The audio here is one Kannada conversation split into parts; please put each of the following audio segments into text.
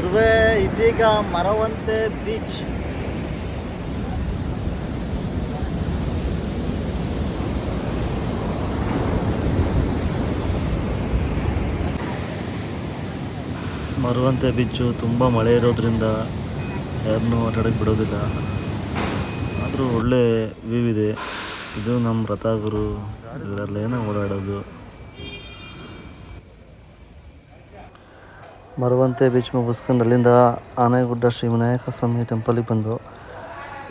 ಗುರುವೇ ಇದೀಗ ಮರವಂತೆ ಬೀಚ್. ಮರವಂತೆ ಬೀಚು ತುಂಬ ಮಳೆ ಇರೋದ್ರಿಂದ ಯಾರನ್ನೂ ಆಟಾಡೋಕ್ಕೆ ಬಿಡೋದಿಲ್ಲ. ಆದರೂ ಒಳ್ಳೆ ವ್ಯೂ ಇದೆ. ಇದು ನಮ್ಮ ರಥಗುರು, ಇದರಲ್ಲೇನೋ ಓಡಾಡೋದು. ಮರವಂತೆ ಬೀಚ್ ಮುಗಿಸ್ಕೊಂಡು ಅಲ್ಲಿಂದ ಆನೆಗುಡ್ಡ ಶ್ರೀ ವಿನಾಯಕ ಸ್ವಾಮಿ ಟೆಂಪಲಿಗೆ ಬಂದು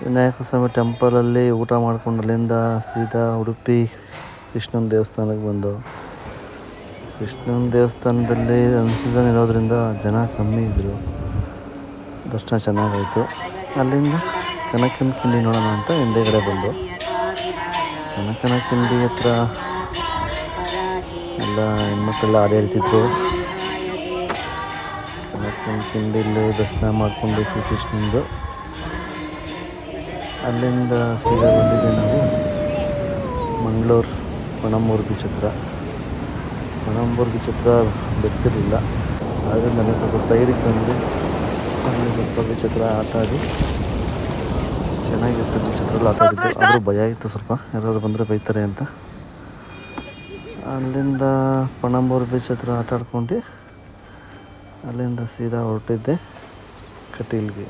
ವಿನಾಯಕ ಸ್ವಾಮಿ ಟೆಂಪಲಲ್ಲಿ ಊಟ ಮಾಡ್ಕೊಂಡು ಅಲ್ಲಿಂದ ಸೀದಾ ಉಡುಪಿ ಕೃಷ್ಣನ ದೇವಸ್ಥಾನಕ್ಕೆ ಬಂದು ಕೃಷ್ಣನ ದೇವಸ್ಥಾನದಲ್ಲಿ ಅನ್ಸೀಸನ್ ಇರೋದ್ರಿಂದ ಜನ ಕಮ್ಮಿ ಇದ್ದರು. ದರ್ಶನ ಚೆನ್ನಾಗಾಯಿತು. ಅಲ್ಲಿಂದ ಕನಕನ ಕಿಂಡಿ ನೋಡೋಣ ಅಂತ ಹಿಂದೆಗಡೆ ಬಂದು ಕನಕನ ಕಿಂಡಿ ಹತ್ರ ಎಲ್ಲ ಹೆಣ್ಮಕ್ಳೆಲ್ಲ ಹಾಡು ಹೇಳ್ತಿದ್ರು. ಕನಕನ ಕಿಂಡಿಲಿ ದರ್ಶನ ಮಾಡಿಕೊಂಡು ಶ್ರೀಕೃಷ್ಣಂದು ಅಲ್ಲಿಂದ ಸೀದಾ ಬಂದಿದ್ದೆ ನಾವು ಮಂಗಳೂರು ಪಣಂಬೂರು ಬೀಚ್ ಹತ್ರ. ಪಣಂಬೂರು ಬೀಚ್ ಹತ್ರ ಬಿಡ್ತಿರಲಿಲ್ಲ, ಆದ್ದರಿಂದ ನಾನು ಸ್ವಲ್ಪ ಸೈಡಿಗೆ ಬಂದು ಅಲ್ಲಿ ಸ್ವಲ್ಪ ಬೀಚ್ ಹತ್ರ ಆಟ ಆಡಿ ಚೆನ್ನಾಗಿತ್ತು. ಬೀಚ್ ಹತ್ರ ಆಟ ಆಡಿದ್ದು, ಆದರೂ ಭಯ ಇತ್ತು ಸ್ವಲ್ಪ, ಯಾರಾದ್ರು ಬಂದರೆ ಬೈತಾರೆ ಅಂತ. ಅಲ್ಲಿಂದ ಪಣಂಬೂರು ಬೀಚ್ ಹತ್ರ ಆಟ ಆಡ್ಕೊಂಡು ಅಲ್ಲಿಂದ ಸೀದಾ ಹೊರಟಿದ್ದೆ ಕಟೀಲ್ಗೆ.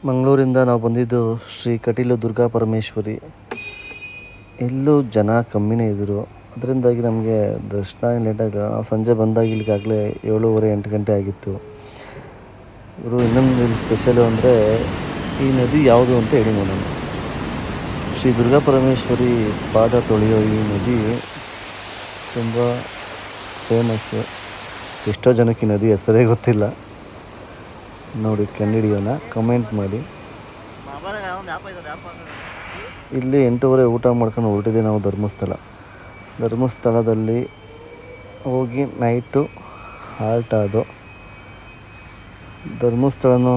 ಮಂಗಳೂರಿಂದ ನಾವು ಬಂದಿದ್ದು ಶ್ರೀ ಕಟೀಲು ದುರ್ಗಾ ಪರಮೇಶ್ವರಿ. ಇಲ್ಲೂ ಜನ ಕಮ್ಮಿನೇ ಇದ್ದರು, ಅದರಿಂದಾಗಿ ನಮಗೆ ದರ್ಶನ ಲೇಟಾಗಿಲ್ಲ. ನಾವು ಸಂಜೆ ಬಂದಾಗ ಇಲ್ಲಿಗಾಗಲೇ 7:30-8 ಗಂಟೆ ಆಗಿತ್ತು. ಇವರು ಇನ್ನೊಂದು ಇಲ್ಲಿ ಸ್ಪೆಷಲು ಅಂದರೆ ಈ ನದಿ ಯಾವುದು ಅಂತ ಹೇಳಿ ನೋಡೋಣ. ಶ್ರೀ ದುರ್ಗಾ ಪರಮೇಶ್ವರಿ ಪಾದ ತೊಳೆಯೋ ಈ ನದಿ ತುಂಬ ಫೇಮಸ್ಸು. ಎಷ್ಟೋ ಜನಕ್ಕೆ ಈ ನದಿ ಹೆಸರೇ ಗೊತ್ತಿಲ್ಲ. ನೋಡಿ, ಕಂಡುಹಿಡಿಯೋಣ, ಕಮೆಂಟ್ ಮಾಡಿ. ಇಲ್ಲಿ 8:30 ಊಟ ಮಾಡ್ಕೊಂಡು ಹೊರಟಿದ್ದೆ ನಾವು ಧರ್ಮಸ್ಥಳದಲ್ಲಿ ಹೋಗಿ ನೈಟು ಹಾಲ್ಟ್ ಆದೋ. ಧರ್ಮಸ್ಥಳನೂ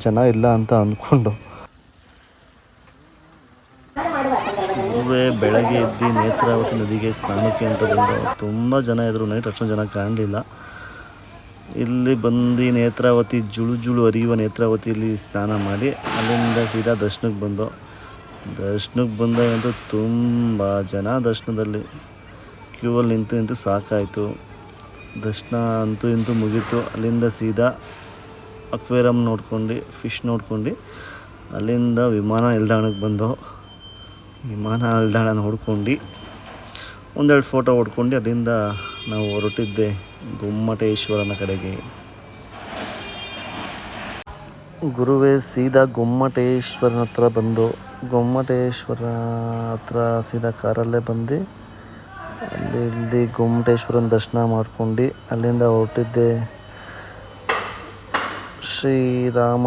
ಜನ ಇಲ್ಲ ಅಂತ ಅಂದ್ಕೊಂಡು ಬೆಳಗ್ಗೆ ಎದ್ದು ನೇತ್ರಾವತಿ ನದಿಗೆ ಸ್ನಾನಕ್ಕೆ ಅಂತ ಬಂದು ತುಂಬ ಜನ ಇದ್ದರು. ನೈಟ್ ಅಷ್ಟೊಂದು ಜನ ಕಾಣಲಿಲ್ಲ. ಇಲ್ಲಿ ಬಂದು ನೇತ್ರಾವತಿ ಜುಳು ಹರಿಯುವ ನೇತ್ರಾವತಿಯಲ್ಲಿ ಸ್ನಾನ ಮಾಡಿ ಅಲ್ಲಿಂದ ಸೀದಾ ದರ್ಶನಕ್ಕೆ ಬಂದಾಗಂತೂ ತುಂಬ ಜನ ದರ್ಶನದಲ್ಲಿ ಕ್ಯೂವಲ್ಲಿ ನಿಂತು ಸಾಕಾಯಿತು. ದರ್ಶನ ಅಂತೂ ಮುಗೀತು. ಅಲ್ಲಿಂದ ಸೀದಾ ಅಕ್ವೇರಿಯಂ ನೋಡ್ಕೊಂಡು ಫಿಶ್ ನೋಡ್ಕೊಂಡು ಅಲ್ಲಿಂದ ವಿಮಾನ ನಿಲ್ದಾಣಕ್ಕೆ ಬಂದು ವಿಮಾನ ನಿಲ್ದಾಣ ನೋಡ್ಕೊಂಡು ಒಂದೆರಡು ಫೋಟೋ ಹೊಡ್ಕೊಂಡು ಅಲ್ಲಿಂದ ನಾವು ಹೊರಟಿದ್ದೆ ಗೊಮ್ಮಟೇಶ್ವರನ ಕಡೆಗೆ. ಗುರುವೇ ಸೀದಾ ಗೊಮ್ಮಟೇಶ್ವರನ ಹತ್ರ ಬಂದು ಗೊಮ್ಮಟೇಶ್ವರ ಹತ್ರ ಸೀದಾ ಕಾರಲ್ಲೇ ಬಂದು ಅಲ್ಲಿ ಗೊಮ್ಮಟೇಶ್ವರನ ದರ್ಶನ ಮಾಡ್ಕೊಂಡು ಅಲ್ಲಿಂದ ಹೊರಟಿದ್ದೆ ಶ್ರೀರಾಮ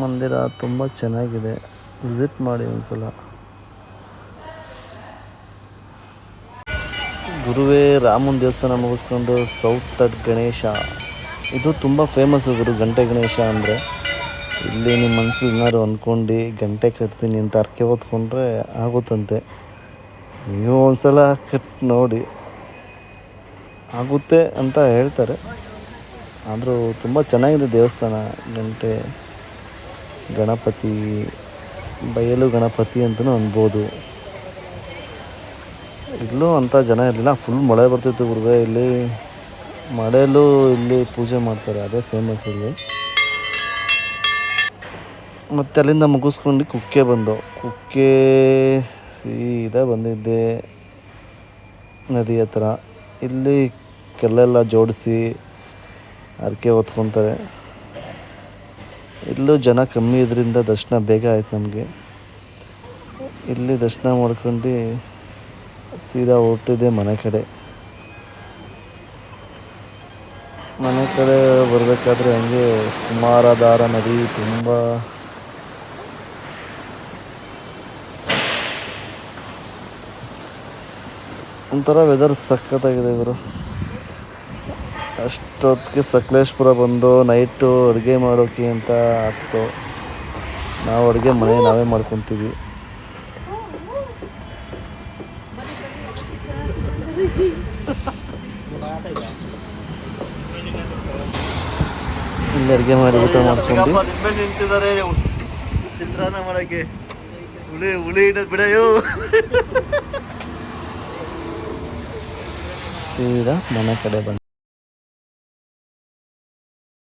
ಮಂದಿರ ತುಂಬ ಚೆನ್ನಾಗಿದೆ, ವಿಸಿಟ್ ಮಾಡಿ ಒಂದ್ಸಲ. ಗುರುವೇ ರಾಮನ ದೇವಸ್ಥಾನ ಮುಗಿಸ್ಕೊಂಡು ಸೌತ್ ತಟ್ ಗಣೇಶ, ಇದು ತುಂಬ ಫೇಮಸ್ಸು ಗುರು. ಗಂಟೆ ಗಣೇಶ ಅಂದರೆ ಇಲ್ಲಿ ನಿಮ್ಮ ಮನಸ್ಸು ಏನಾದ್ರು ಅಂದ್ಕೊಂಡು ಗಂಟೆ ಕಟ್ತೀನಿ ಅಂತ ಅರ್ಕೆ ಹೊತ್ಕೊಂಡ್ರೆ ಆಗುತ್ತಂತೆ. ನೀವು ಒಂದ್ಸಲ ಕಟ್ಟಿ ನೋಡಿ, ಆಗುತ್ತೆ ಅಂತ ಹೇಳ್ತಾರೆ. ಆದರೂ ತುಂಬ ಚೆನ್ನಾಗಿದೆ ದೇವಸ್ಥಾನ. ಗಂಟೆ ಗಣಪತಿ, ಬಯಲು ಗಣಪತಿ ಅಂತಲೂ ಅನ್ಬೋದು. ಇಲ್ಲೂ ಅಂಥ ಜನ ಇರಲಿಲ್ಲ, ಫುಲ್ ಮಳೆ ಬರ್ತಿತ್ತು ಗುರುವೇ. ಇಲ್ಲಿ ಮಳೆಯಲ್ಲೂ ಇಲ್ಲಿ ಪೂಜೆ ಮಾಡ್ತಾರೆ, ಅದೇ ಫೇಮಸ್ ಇಲ್ಲಿ. ಮತ್ತು ಅಲ್ಲಿಂದ ಮುಗಿಸ್ಕೊಂಡು ಕುಕ್ಕೆ ಸೀದಾ ಬಂದಿದ್ದೆ ನದಿ ಹತ್ರ. ಇಲ್ಲಿ ಕೆಲ್ಲೆಲ್ಲ ಜೋಡಿಸಿ ಹರಕೆ ಹೊತ್ಕೊತಾರೆ. ಇಲ್ಲೂ ಜನ ಕಮ್ಮಿ ಇದರಿಂದ ದರ್ಶನ ಬೇಗ ಆಯ್ತು ನಮಗೆ. ಇಲ್ಲಿ ದರ್ಶನ ಮಾಡ್ಕೊಂಡು ಸೀದಾ ಹೊರಟಿದ್ದೆ ಮನೆ ಕಡೆ ಬರಬೇಕಾದ್ರೆ ಹಂಗೆ ಕುಮಾರಧಾರ ನದಿ ತುಂಬ ಒಂಥರ ವೆದರ್ ಸಖತ್ತಾಗಿದೆ ಇವರು. ಅಷ್ಟೊತ್ತಿಗೆ ಸಕಲೇಶ್ಪುರ ಬಂದು ನೈಟು ಅಡುಗೆ ಮಾಡೋಕ್ಕೆ ಅಂತ ಆಗ್ತು. ನಾವು ಅಡುಗೆ ನಾವೇ ಮಾಡ್ಕೊತೀವಿ. ಇಲ್ಲಿ ಅಡುಗೆ ಮಾಡಿ ಊಟ ಮಾಡ್ಕೊಂಡು ನಿಂತಿದ್ದಾರೆ ಚಿತ್ರಾನ್ನ ಮಾಡಕ್ಕೆ. ಹುಳಿ ಇಡೋದು ಬಿಡಯೋ. ಸೀದಾ ಮನೆ ಕಡೆ ಬಂದು